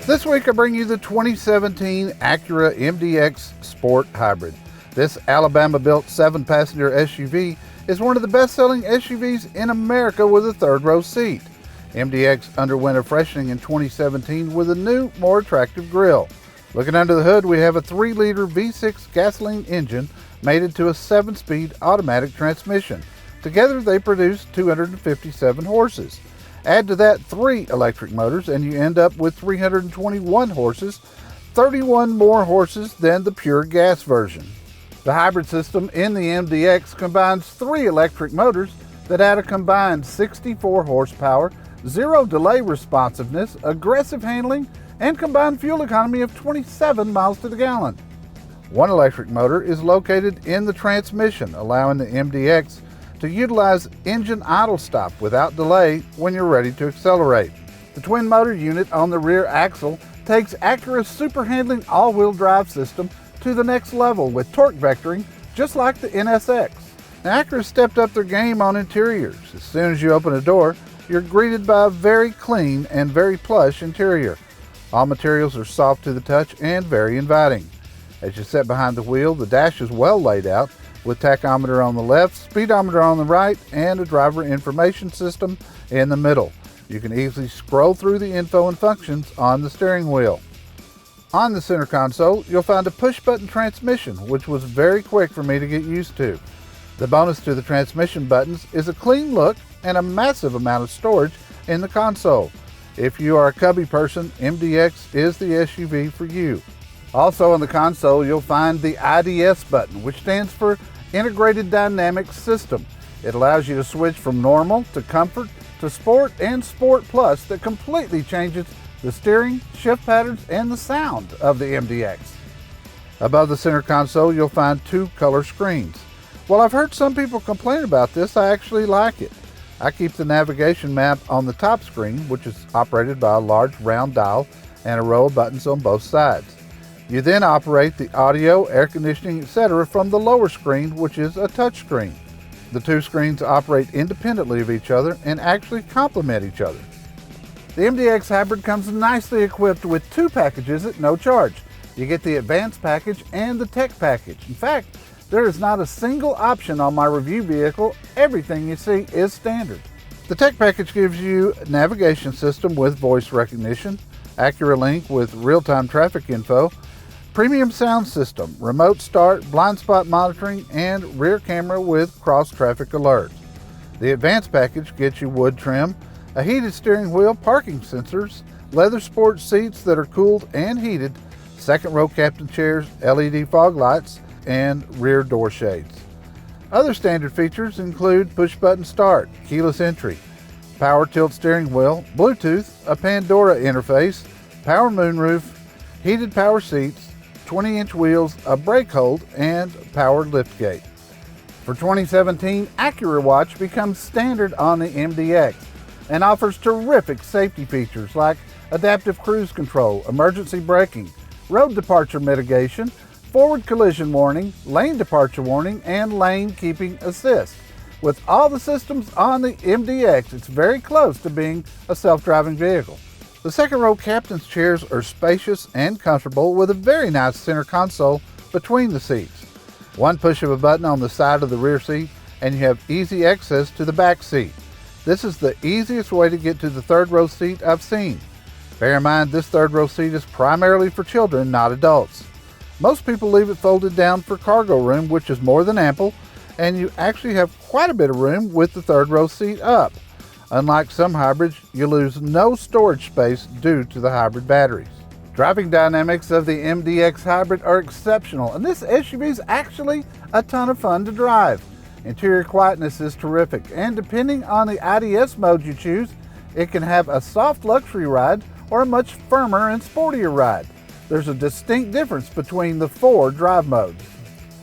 This week I bring you the 2017 Acura MDX Sport Hybrid. This Alabama-built 7-passenger SUV is one of the best-selling SUVs in America with a third-row seat. MDX underwent a freshening in 2017 with a new, more attractive grille. Looking under the hood, we have a 3-liter V6 gasoline engine mated to a 7-speed automatic transmission. Together they produce 257 horses. Add to that 3 electric motors and you end up with 321 horses, 31 more horses than the pure gas version. The hybrid system in the MDX combines 3 electric motors that add a combined 64 horsepower, 0 delay responsiveness, aggressive handling, and combined fuel economy of 27 miles to the gallon. One electric motor is located in the transmission, allowing the MDX to utilize engine idle stop without delay when you're ready to accelerate. The twin motor unit on the rear axle takes Acura's super handling all-wheel drive system to the next level with torque vectoring, just like the NSX. Now, Acura stepped up their game on interiors. As soon as you open a door, you're greeted by a very clean and very plush interior. All materials are soft to the touch and very inviting. As you sit behind the wheel, the dash is well laid out with tachometer on the left, speedometer on the right, and a driver information system in the middle. You can easily scroll through the info and functions on the steering wheel. On the center console, you'll find a push-button transmission, which was very quick for me to get used to. The bonus to the transmission buttons is a clean look and a massive amount of storage in the console. If you are a cubby person, MDX is the SUV for you. Also on the console, you'll find the IDS button, which stands for Integrated Dynamic System. It allows you to switch from normal to comfort to sport and sport plus that completely changes the steering, shift patterns, and the sound of the MDX. Above the center console, you'll find 2 color screens. While I've heard some people complain about this, I actually like it. I keep the navigation map on the top screen, which is operated by a large round dial and a row of buttons on both sides. You then operate the audio, air conditioning, etc. from the lower screen, which is a touch screen. The 2 screens operate independently of each other and actually complement each other. The MDX Hybrid comes nicely equipped with 2 packages at no charge. You get the Advanced package and the Tech package. In fact, there is not a single option on my review vehicle. Everything you see is standard. The Tech package gives you a navigation system with voice recognition, Acura Link with real-time traffic info, premium sound system, remote start, blind spot monitoring, and rear camera with cross-traffic alerts. The Advanced package gets you wood trim, a heated steering wheel, parking sensors, leather sports seats that are cooled and heated, second row captain chairs, LED fog lights, and rear door shades. Other standard features include push-button start, keyless entry, power tilt steering wheel, Bluetooth, a Pandora interface, power moonroof, heated power seats, 20-inch wheels, a brake hold, and power liftgate. For 2017, Acura Watch becomes standard on the MDX and offers terrific safety features like adaptive cruise control, emergency braking, road departure mitigation, forward collision warning, lane departure warning, and lane keeping assist. With all the systems on the MDX, it's very close to being a self-driving vehicle. The second row captain's chairs are spacious and comfortable with a very nice center console between the seats. One push of a button on the side of the rear seat and you have easy access to the back seat. This is the easiest way to get to the third row seat I've seen. Bear in mind, this third row seat is primarily for children, not adults. Most people leave it folded down for cargo room, which is more than ample, and you actually have quite a bit of room with the third row seat up. Unlike some hybrids, you lose no storage space due to the hybrid batteries. Driving dynamics of the MDX Hybrid are exceptional, and this SUV is actually a ton of fun to drive. Interior quietness is terrific, and depending on the IDS mode you choose, it can have a soft luxury ride or a much firmer and sportier ride. There's a distinct difference between the 4 drive modes.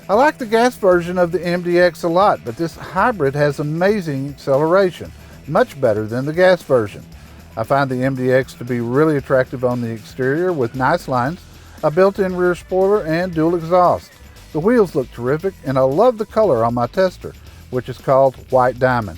I like the gas version of the MDX a lot, but this hybrid has amazing acceleration, much better than the gas version. I find the MDX to be really attractive on the exterior with nice lines, a built-in rear spoiler, and dual exhaust. The wheels look terrific, and I love the color on my tester, which is called White Diamond.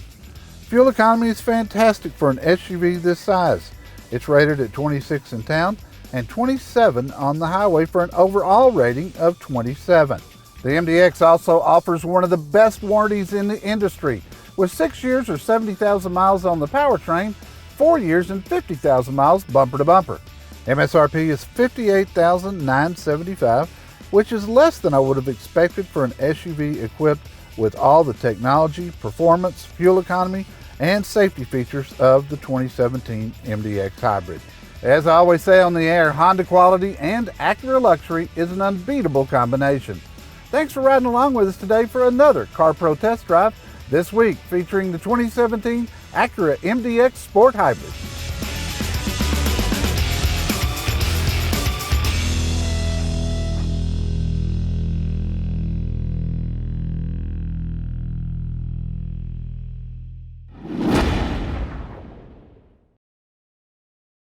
Fuel economy is fantastic for an SUV this size. It's rated at 26 in town and 27 on the highway for an overall rating of 27. The MDX also offers one of the best warranties in the industry, with 6 years or 70,000 miles on the powertrain, 4 years and 50,000 miles bumper to bumper. MSRP is $58,975, which is less than I would have expected for an SUV equipped with all the technology, performance, fuel economy, and safety features of the 2017 MDX Hybrid. As I always say on the air, Honda quality and Acura luxury is an unbeatable combination. Thanks for riding along with us today for another Car Pro Test Drive, this week featuring the 2017 Acura MDX Sport Hybrid.